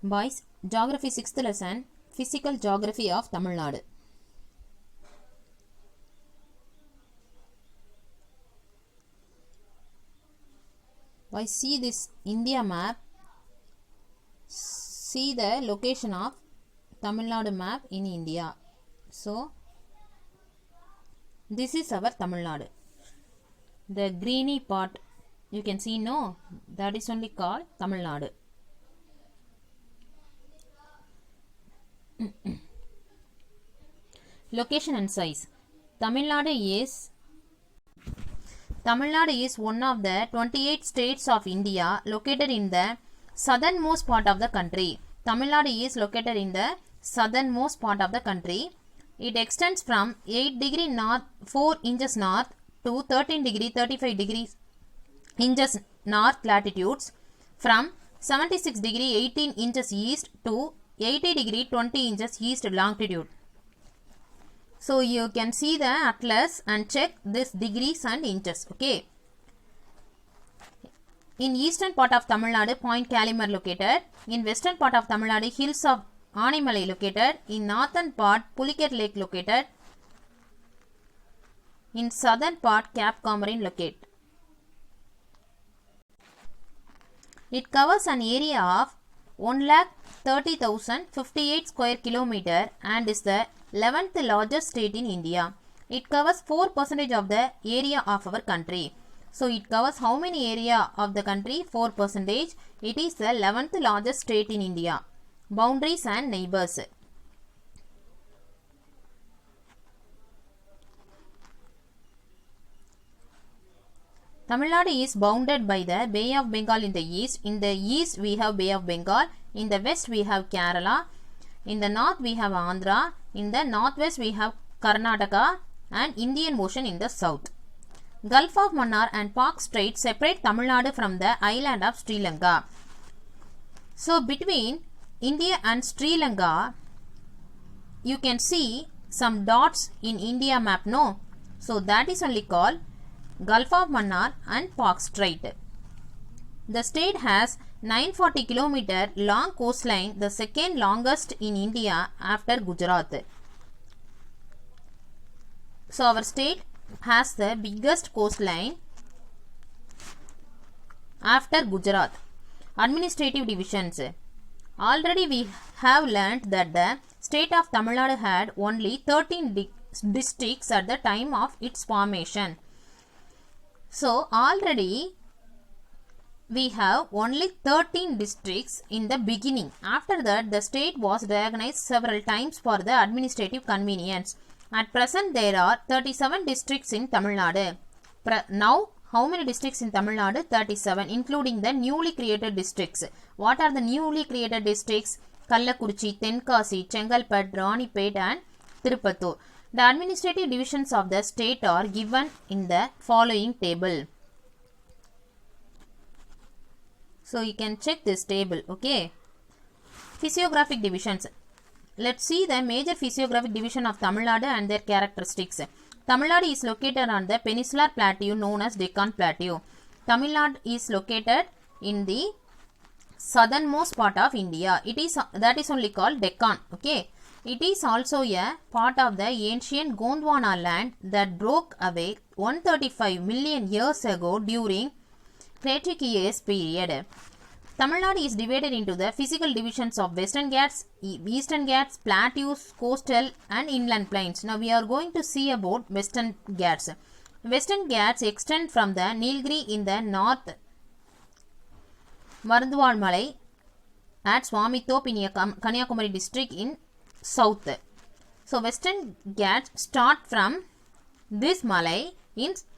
Boys, Geography 6th lesson, Physical Geography of Tamil Nadu. Boys, see this India map. See the location of Tamil Nadu map in India. So, this is our Tamil Nadu. The greeny part, you can see, no, that is only called Tamil Nadu. Location and size. Tamil Nadu is one of the 28 states of India located in the southernmost part of the country. Tamil Nadu is located in the southernmost part of the country. It extends from 8 degree north 4 inches north to 13 degree 35 degrees inches north latitudes, from 76 degree 18 inches east to 80 degree 20 inches east longitude. So you can see the atlas and check this degrees and inches. Okay. In eastern part of Tamil Nadu, Point Calimar located. In western part of Tamil Nadu, hills of Animalai located. In northern part, Pulikat Lake located. In southern part, Cap Comorin located. It covers an area of 1,30,058 square kilometer and is the 11th largest state in India. It covers 4% of the area of our country. So it covers how many area of the country? 4%. It is the 11th largest state in India. Boundaries and neighbors. Tamil Nadu is bounded by the Bay of Bengal in the east. In the east we have Bay of Bengal. In the west we have Kerala. In the north we have Andhra. In the northwest we have Karnataka and Indian Ocean in the south. Gulf of Mannar and Pak Strait separate Tamil Nadu from the island of Sri Lanka. So between India and Sri Lanka, you can see some dots in India map, no? So that is only called Gulf of Mannar and Pak Strait. The state has 940 km long coastline, the second longest in India after Gujarat. So our state has the biggest coastline after Gujarat. Administrative divisions. Already we have learnt that the state of Tamil Nadu had only 13 districts at the time of its formation. So already we have only 13 districts in the beginning. After that, the state was reorganized several times for the administrative convenience. At present, there are 37 districts in Tamil Nadu. Now, how many districts in Tamil Nadu? 37, including the newly created districts. What are the newly created districts? Kallakurichi, Tenkasi, Chengalpet, Ranipet and Tirupattur. The administrative divisions of the state are given in the following table. So you can check this table, okay. Physiographic divisions. Let's see the major physiographic division of Tamil Nadu and their characteristics. Tamil Nadu is located on the peninsular plateau known as Deccan Plateau. Tamil Nadu is located in the southernmost part of India. That is only called Deccan, okay. It is also a part of the ancient Gondwana land that broke away 135 million years ago during Cretaceous period. Tamil Nadu is divided into the physical divisions of Western Ghats, Eastern Ghats, Plateaus, Coastal and Inland Plains. Now we are going to see about Western Ghats. Western Ghats extend from the Nilgiri in the north, Marundwal Malai at Swamitop in Kanyakumari district in south. So Western Ghats start from this Malai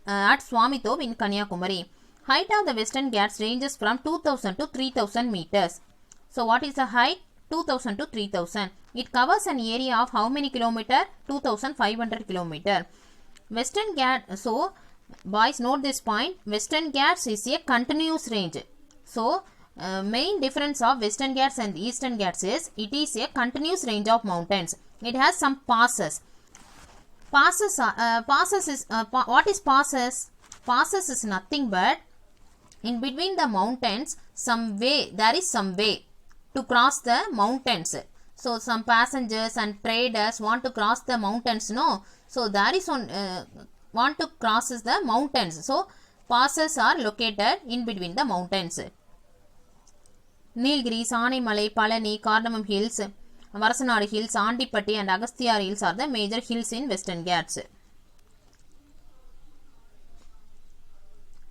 at Swamitop in Kanyakumari. Height of the Western Ghats ranges from 2000 to 3000 meters. So what is the height? 2000 to 3000. It covers an area of how many kilometer? 2500 kilometer. Western Ghats, so boys note this point, Western Ghats is a continuous range. So main difference of Western Ghats and Eastern Ghats is it is a continuous range of mountains. It has some passes. What is passes? Passes is nothing but in between the mountains there is some way. to cross the mountains. So some passengers and traders want to cross the mountains, no? So there is one want to crosses the mountains. So passes are located in between the mountains. Nilgiris, Animalai, Palani, Cardamom Hills, Varasanadu Hills, Andipatti and Agasthyar Hills are the major hills in Western Ghats.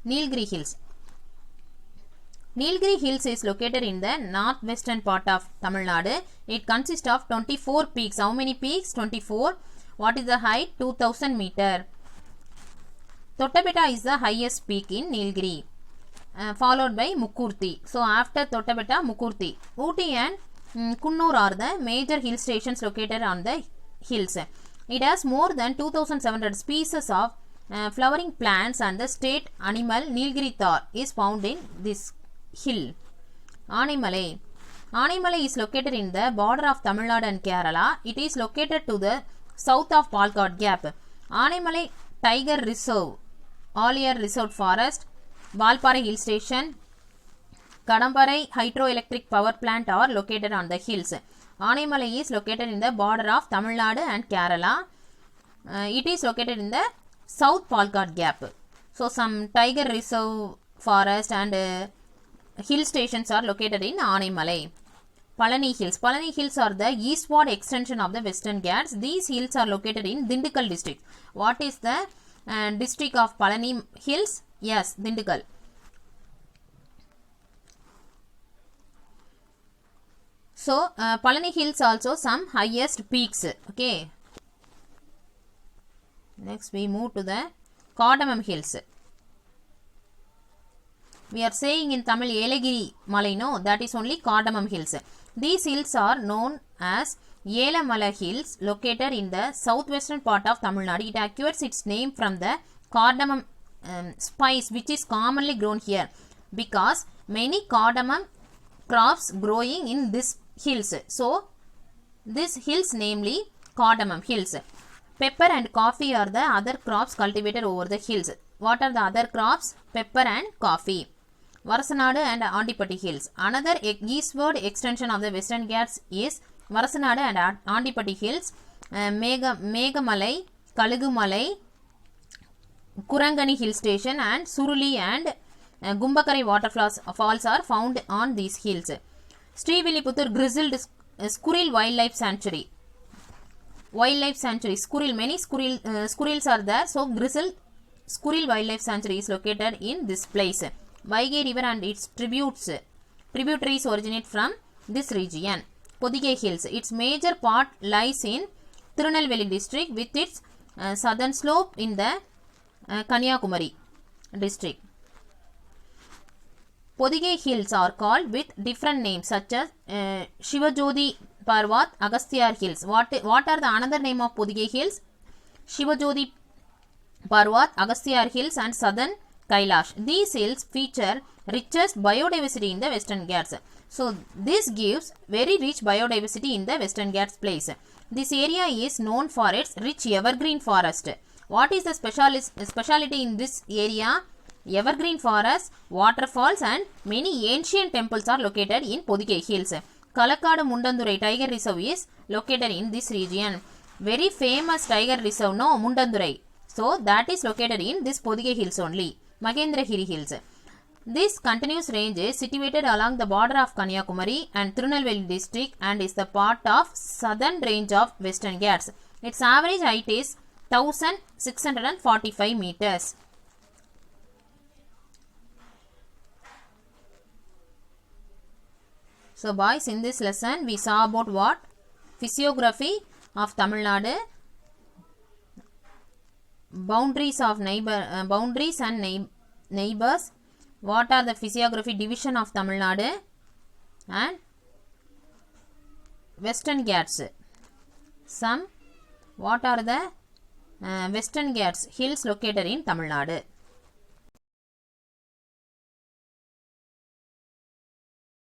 Nilgiri Hills. Nilgiri Hills is located in the northwestern part of Tamil Nadu. It consists of 24 peaks. How many peaks? 24. What is the height? 2000 meter. Totabetta is the highest peak in Nilgiri, followed by Mukurthi. So after Totabetta, Mukurthi. Ooty and Kunnur are the major hill stations located on the hills. It has more than 2700 species of flowering plants, and the state animal Nilgiri Thar is found in this hill. Animalai. Animalai is located in the border of Tamil Nadu and Kerala. It is located to the south of Palkad Gap. Animalai Tiger Reserve, All-Year Reserve Forest, Valparai Hill Station, Kadamparai Hydroelectric Power Plant are located on the hills. Animalai is located in the border of Tamil Nadu and Kerala. It is located in the South Palkad Gap. So some Tiger Reserve Forest and hill stations are located in Animalai. Palani Hills. Palani Hills are the eastward extension of the Western Ghats. These hills are located in Dindigul district. What is the district of Palani Hills? Yes, Dindigul. So Palani Hills also some highest peaks. Okay. Next we move to the Cardamom Hills. We are saying in Tamil Yelagiri Malai, no, that is only Cardamom Hills. These hills are known as Yelamala Hills, located in the southwestern part of Tamil Nadu. It acquires its name from the cardamom spice which is commonly grown here, because many cardamom crops growing in this hills. So this hills namely Cardamom Hills. Pepper and coffee are the other crops cultivated over the hills. What are the other crops? Pepper and coffee. Varasanadu and Andipatti Hills. Another eastward extension of the Western Ghats is Varasanadu and Andipatti Hills. Megamalai, Kalugumalai, Kurangani Hill Station and Suruli and Gumbakari waterfalls are found on these hills. Srivilliputhur Grizzled Squirrel Wildlife Sanctuary. Squirrel, many squirrels are there. So Grizzled Squirrel Wildlife Sanctuary is located in this place. Vaigai River and its tributaries originate from this region. Podigai Hills. Its major part lies in Tirunelveli district with its southern slope in the Kanyakumari district. Podigai Hills are called with different names such as Shivajodi Parvat, Agasthyar Hills. What are the another name of Podigai Hills? Shivajodi Parvat, Agasthyar Hills and Southern Kailash. These hills feature richest biodiversity in the Western Ghats. So this gives very rich biodiversity in the Western Ghats place. This area is known for its rich evergreen forest. What is the speciality in this area? Evergreen forest, waterfalls and many ancient temples are located in Podigai Hills. Kalakadu Mundandurai Tiger Reserve is located in this region. Very famous tiger reserve, no, Mundandurai. So that is located in this Podigai Hills only. Mahendragiri Hills. This continuous range is situated along the border of Kanyakumari and Tirunelveli district and is the part of southern range of Western Ghats. Its average height is 1645 meters. So boys, in this lesson we saw about what? Physiography of Tamil Nadu, boundaries and neighbors, what are the physiography division of Tamil Nadu, and Western Ghats. What are the Western Ghats hills located in Tamil Nadu.